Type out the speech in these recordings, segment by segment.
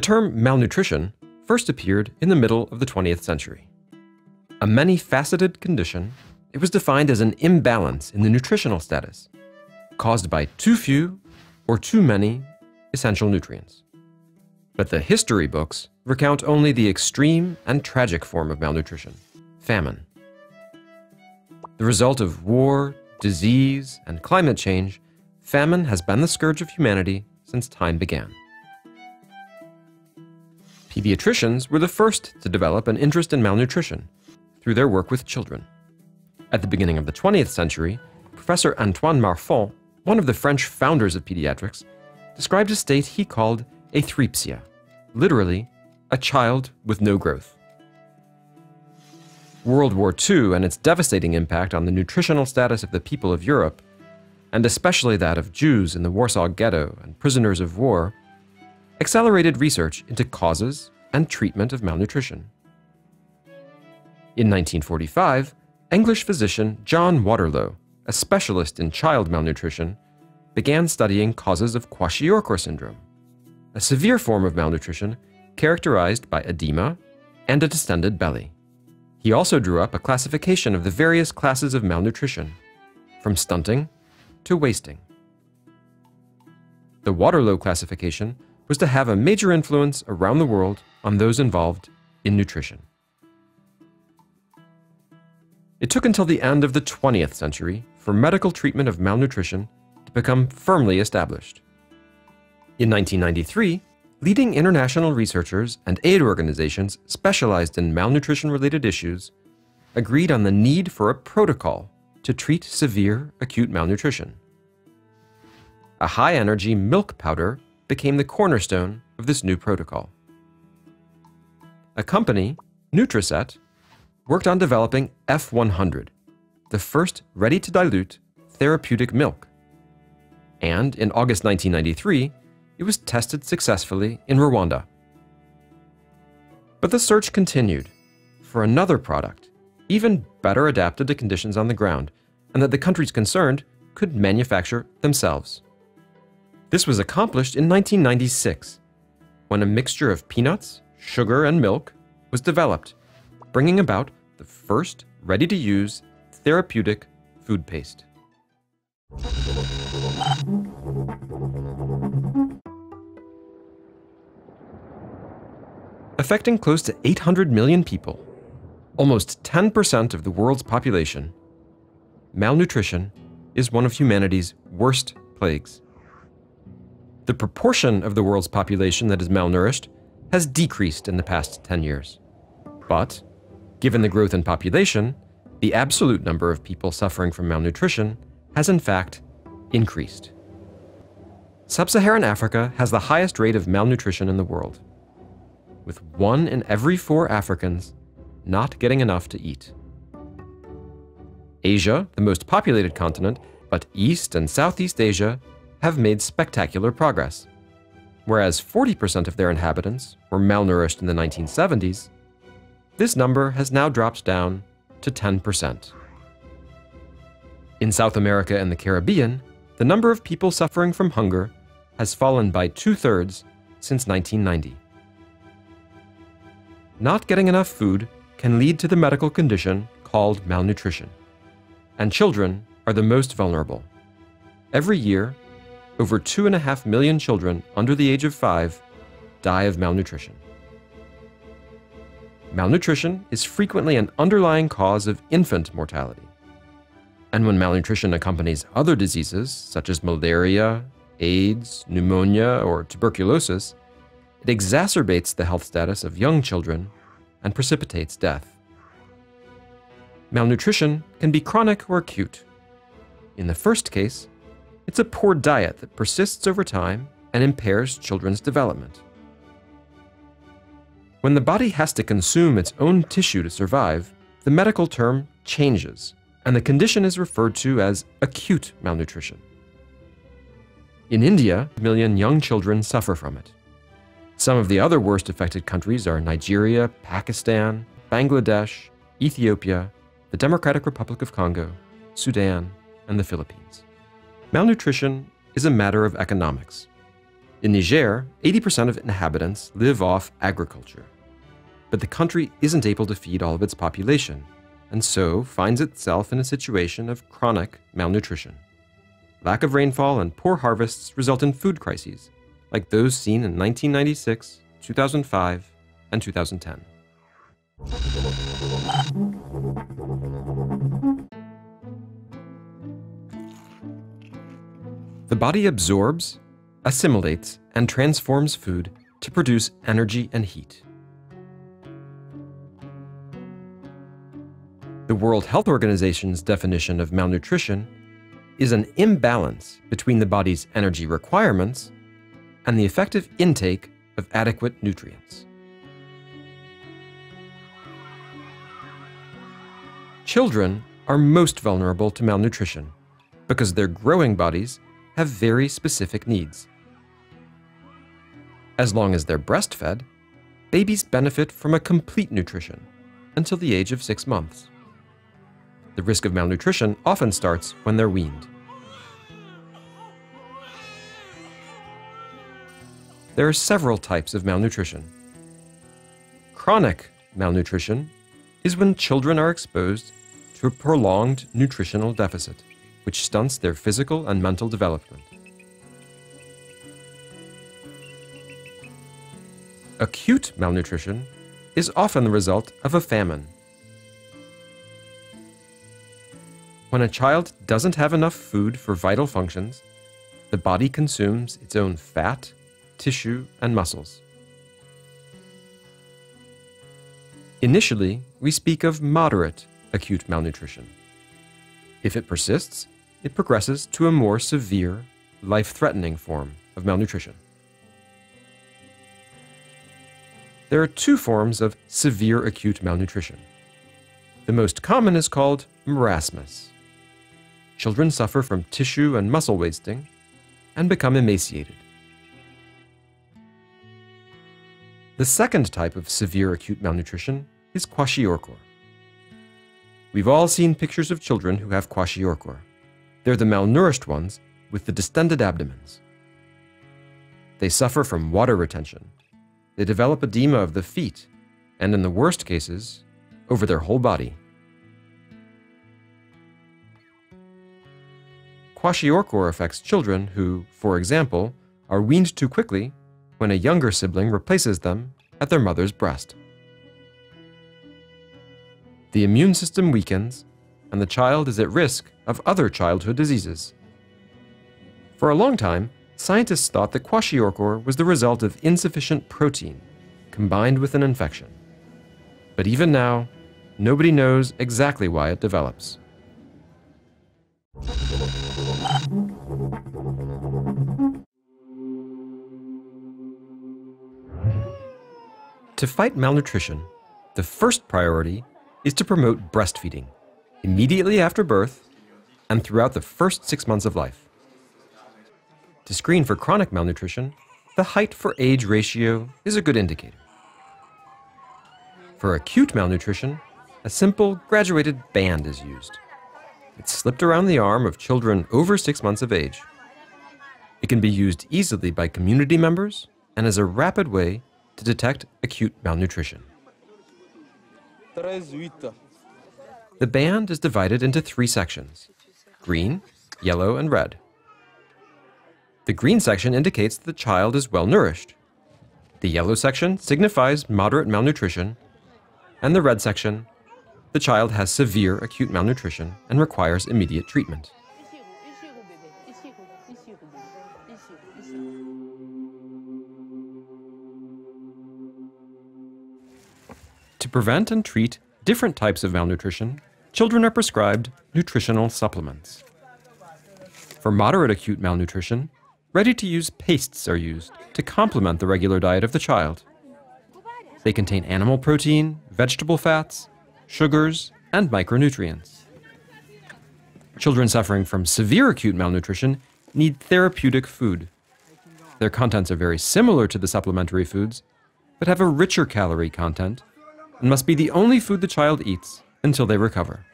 term malnutrition first appeared in the middle of the 20th century. A many-faceted condition, it was defined as an imbalance in the nutritional status, caused by too few or too many essential nutrients. But the history books recount only the extreme and tragic form of malnutrition, famine. The result of war, disease, and climate change, famine has been the scourge of humanity since time began. Pediatricians were the first to develop an interest in malnutrition through their work with children. At the beginning of the 20th century, Professor Antoine Marfont, one of the French founders of pediatrics, described a state he called athrepsia, literally, a child with no growth. World War II and its devastating impact on the nutritional status of the people of Europe, and especially that of Jews in the Warsaw Ghetto and prisoners of war, accelerated research into causes and treatment of malnutrition. In 1945, English physician John Waterlow, a specialist in child malnutrition, began studying causes of Kwashiorkor syndrome, a severe form of malnutrition characterized by edema and a distended belly. He also drew up a classification of the various classes of malnutrition, from stunting to wasting. The Waterlow classification was to have a major influence around the world on those involved in nutrition. It took until the end of the 20th century for medical treatment of malnutrition to become firmly established. In 1993, leading international researchers and aid organizations specialized in malnutrition-related issues agreed on the need for a protocol to treat severe acute malnutrition. A high-energy milk powder became the cornerstone of this new protocol. A company, Nutriset, worked on developing F100, the first ready-to-dilute therapeutic milk. And in August 1993, it was tested successfully in Rwanda. But the search continued for another product, even better adapted to conditions on the ground, and that the countries concerned could manufacture themselves. This was accomplished in 1996, when a mixture of peanuts, sugar, and milk was developed, bringing about the first ready-to-use therapeutic food paste. Affecting close to 800 million people, almost 10% of the world's population, malnutrition is one of humanity's worst plagues. The proportion of the world's population that is malnourished has decreased in the past 10 years. But, given the growth in population, the absolute number of people suffering from malnutrition has in fact increased. Sub-Saharan Africa has the highest rate of malnutrition in the world, with 1 in every 4 Africans not getting enough to eat. Asia, the most populated continent, but East and Southeast Asia have made spectacular progress. Whereas 40% of their inhabitants were malnourished in the 1970s, this number has now dropped down to 10%. In South America and the Caribbean, the number of people suffering from hunger has fallen by 2/3 since 1990. Not getting enough food can lead to the medical condition called malnutrition, and children are the most vulnerable. Every year, over 2.5 million children under the age of 5 die of malnutrition. Malnutrition is frequently an underlying cause of infant mortality. And when malnutrition accompanies other diseases, such as malaria, AIDS, pneumonia, or tuberculosis, it exacerbates the health status of young children and precipitates death. Malnutrition can be chronic or acute. In the first case, it's a poor diet that persists over time and impairs children's development. When the body has to consume its own tissue to survive, the medical term changes, and the condition is referred to as acute malnutrition. In India, 1 million young children suffer from it. Some of the other worst affected countries are Nigeria, Pakistan, Bangladesh, Ethiopia, the Democratic Republic of Congo, Sudan, and the Philippines. Malnutrition is a matter of economics. In Niger, 80% of inhabitants live off agriculture. But the country isn't able to feed all of its population, and so finds itself in a situation of chronic malnutrition. Lack of rainfall and poor harvests result in food crises, like those seen in 1996, 2005, and 2010. The body absorbs, assimilates, and transforms food to produce energy and heat. The World Health Organization's definition of malnutrition is an imbalance between the body's energy requirements and the effective intake of adequate nutrients. Children are most vulnerable to malnutrition because their growing bodies have very specific needs. As long as they're breastfed, babies benefit from a complete nutrition until the age of 6 months. The risk of malnutrition often starts when they're weaned. There are several types of malnutrition. Chronic malnutrition is when children are exposed to a prolonged nutritional deficit, which stunts their physical and mental development. Acute malnutrition is often the result of a famine. When a child doesn't have enough food for vital functions, the body consumes its own fat, tissue, and muscles. Initially, we speak of moderate acute malnutrition. If it persists, it progresses to a more severe, life-threatening form of malnutrition. There are 2 forms of severe acute malnutrition. The most common is called marasmus. Children suffer from tissue and muscle wasting and become emaciated. The second type of severe acute malnutrition is kwashiorkor. We've all seen pictures of children who have kwashiorkor. They're the malnourished ones with the distended abdomens. They suffer from water retention. They develop edema of the feet, and in the worst cases, over their whole body. Kwashiorkor affects children who, for example, are weaned too quickly when a younger sibling replaces them at their mother's breast. The immune system weakens, and the child is at risk of other childhood diseases. For a long time, scientists thought that kwashiorkor was the result of insufficient protein combined with an infection. But even now, nobody knows exactly why it develops. To fight malnutrition, the first priority is to promote breastfeeding immediately after birth and throughout the first 6 months of life. To screen for chronic malnutrition, the height for age ratio is a good indicator. For acute malnutrition, a simple graduated band is used. It's slipped around the arm of children over 6 months of age. It can be used easily by community members and is a rapid way to detect acute malnutrition. The band is divided into 3 sections: green, yellow, and red. The green section indicates that the child is well nourished. The yellow section signifies moderate malnutrition, and the red section, the child has severe acute malnutrition and requires immediate treatment. To prevent and treat different types of malnutrition, children are prescribed nutritional supplements. For moderate acute malnutrition, ready-to-use pastes are used to complement the regular diet of the child. They contain animal protein, vegetable fats, sugars, and micronutrients. Children suffering from severe acute malnutrition need therapeutic food. Their contents are very similar to the supplementary foods, but have a richer calorie content and must be the only food the child eats until they recover.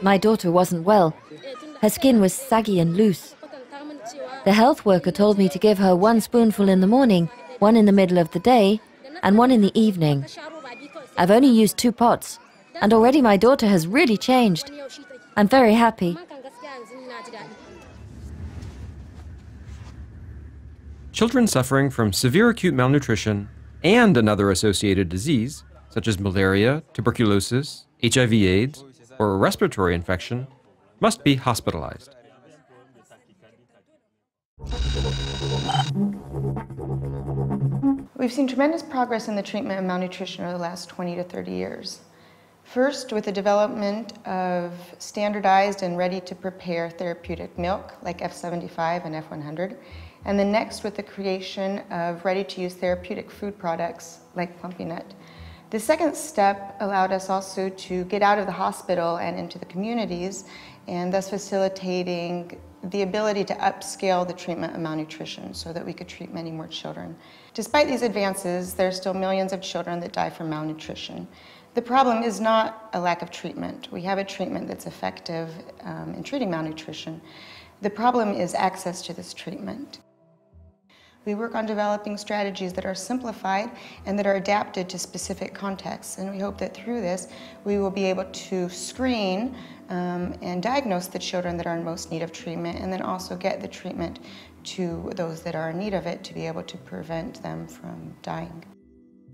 My daughter wasn't well. Her skin was saggy and loose. The health worker told me to give her 1 spoonful in the morning, 1 in the middle of the day, and 1 in the evening. I've only used 2 pots, and already my daughter has really changed. I'm very happy. Children suffering from severe acute malnutrition and another associated disease, such as malaria, tuberculosis, HIV/AIDS, or a respiratory infection, must be hospitalized. We've seen tremendous progress in the treatment of malnutrition over the last 20 to 30 years. First, with the development of standardized and ready-to-prepare therapeutic milk like F75 and F100, and then next with the creation of ready-to-use therapeutic food products like Plumpy Nut. The second step allowed us also to get out of the hospital and into the communities, and thus facilitating the ability to upscale the treatment of malnutrition so that we could treat many more children. Despite these advances, there are still millions of children that die from malnutrition. The problem is not a lack of treatment. We have a treatment that's effective in treating malnutrition. The problem is access to this treatment. We work on developing strategies that are simplified and that are adapted to specific contexts, and we hope that through this we will be able to screen and diagnose the children that are in most need of treatment, and then also get the treatment to those that are in need of it to be able to prevent them from dying.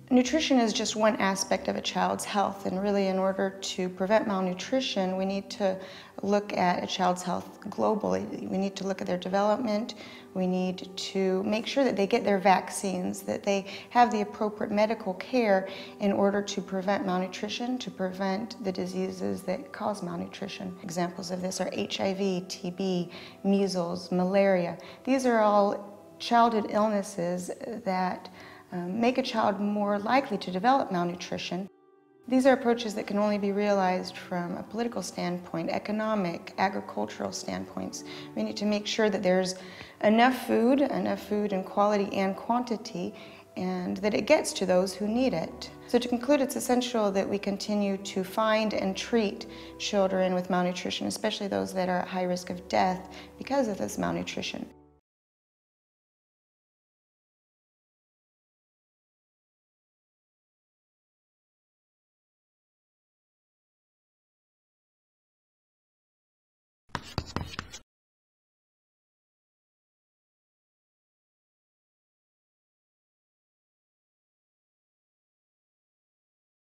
Nutrition is just one aspect of a child's health, and really in order to prevent malnutrition, we need to look at a child's health globally. We need to look at their development. We need to make sure that they get their vaccines, that they have the appropriate medical care in order to prevent malnutrition, to prevent the diseases that cause malnutrition. Examples of this are HIV, TB, measles, malaria. These are all childhood illnesses that make a child more likely to develop malnutrition. These are approaches that can only be realized from a political standpoint, economic, agricultural standpoints. We need to make sure that there's enough food in quality and quantity, and that it gets to those who need it. So to conclude, it's essential that we continue to find and treat children with malnutrition, especially those that are at high risk of death because of this malnutrition.